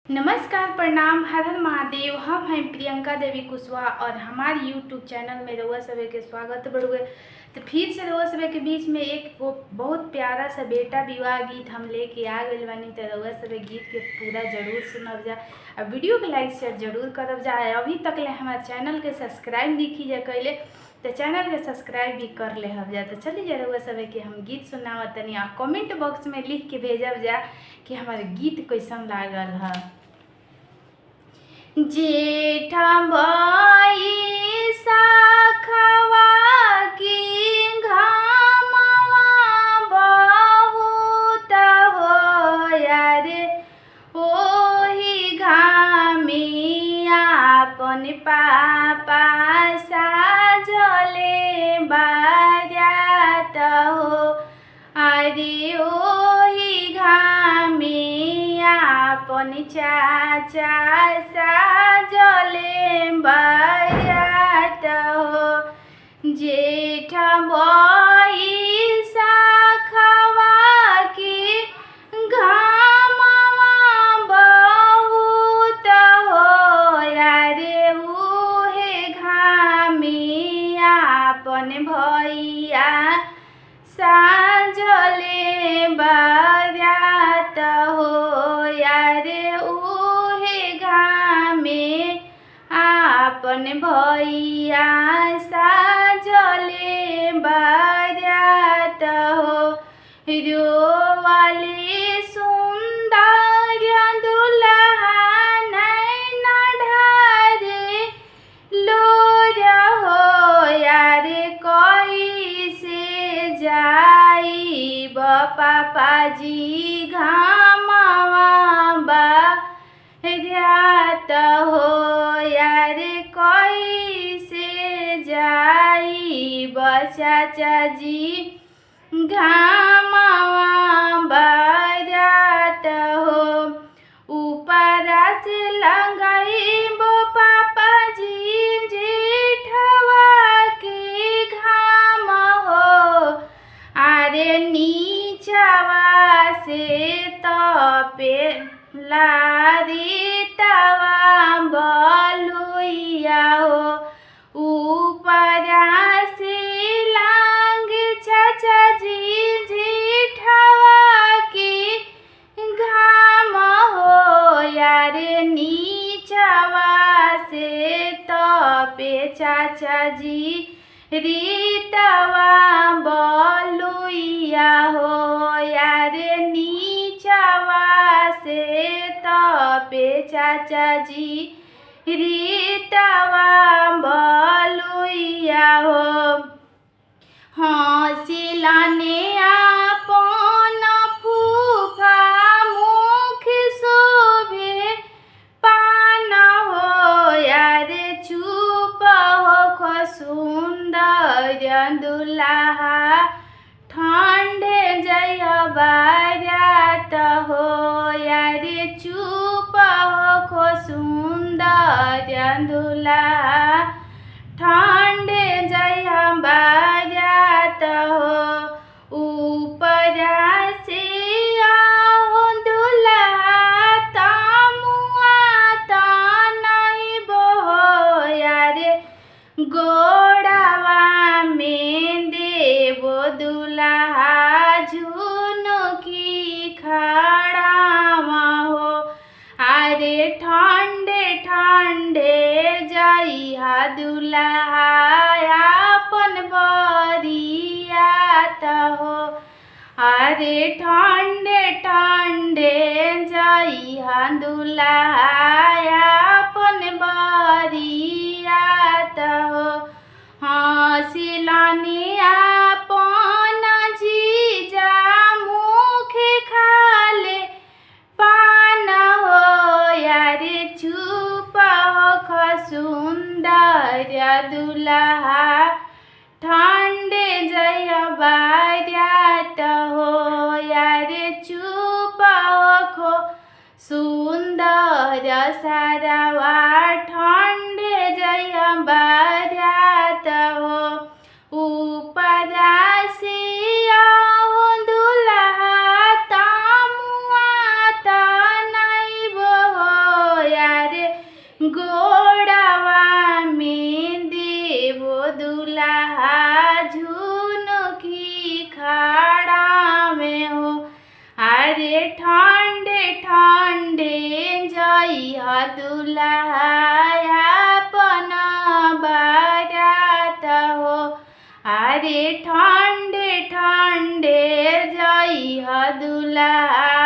नमस्कार, प्रणाम, हर हर महादेव। हम हैं प्रियंका देवी कुशवाहा और हमारे यूट्यूब चैनल में रउआ सभे के स्वागत बड़ुए। तो फिर से रउआ सभे के बीच में एक बहुत प्यारा सा बेटा विवाह गीत हम लेके आ गए बानी। तो रउआ सभे गीत के पूरा जरूर सुनब जा और वीडियो के लाइक शेयर जरूर करब जा। अभी तक ले हमारे चैनल के सब्सक्राइब नहीं कीजिए कैले तो चैनल के सब्सक्राइब भी कर ले हम जा। तो चलिए जा रउआ सभे के हम गीत सुनावत तनी आ कमेंट बॉक्स में लिख के भेजब जा कि हमारे गीत कैसन लागल है। जेठा बाई साखवा की घामवा बहुत होया रे, ओही घामी आपन पापा साजले बारात हो। अरे ओही घामी आपन चाचा साजले बारात हो। जेठ बाई साखवा की घामवा बहुत होया रे, उहे घामी आपन भैया साजले बारात हो। यारे उहे घामे आपन भैया साजले बारात हो। रोवाले सुंदर दुल्हा नैना ढारे लोर हो। यारे कैसे जाई पापाजी घामवा बारात हो। यारे कैसे जाई चाचा जी घामवा बारात हो। ऊपरा से लगाई पापाजी जेठवा के घाम हो। अरे नीचवा से तपे लारी तवा बलुइया हो। ऊपरा से लांग चाचा जी जेठवा के घाम हो। यारे नीचवा से तपे चाचा जी रीतवा बलुइया हो। यारे नीचवा से तपे चाचा जी रीतवा बलुइया हो। हंसिलाने आपन फूफा मुख शोभे पान हो। यारे चुप हो सुंदर दुल्हा ठंडे जय बारात हो। यारे चुप हो सुंदर दुल्हा ठंडे जय बारात हो। ऊपरा से आहो दुल्हा तमुआ तनई बो। यारे गोड़ावा में देवो दुल्हा झुनुकी खड़ावा हो। अरे ठंडे ठंडे जइहा दुल्हा आपन बरियात हो। अरे ठंडे ठंडे जइहा दुल्हा आपन बरियात हो। हंसिलाने आपन जीजा मुख खाले पान हो। यारे चुप हो सुंदर दुल्हा ठंडे जय बारात हो। यारे चुप हो सुंदर सारावा ठंडे जय बारात हो। ऊपरा से आओ दुल्हा तमुआ तनई बो। जइहा दुल्हा अपन बारात हो। अरे ठंडे ठंडे जइहा दुल्हा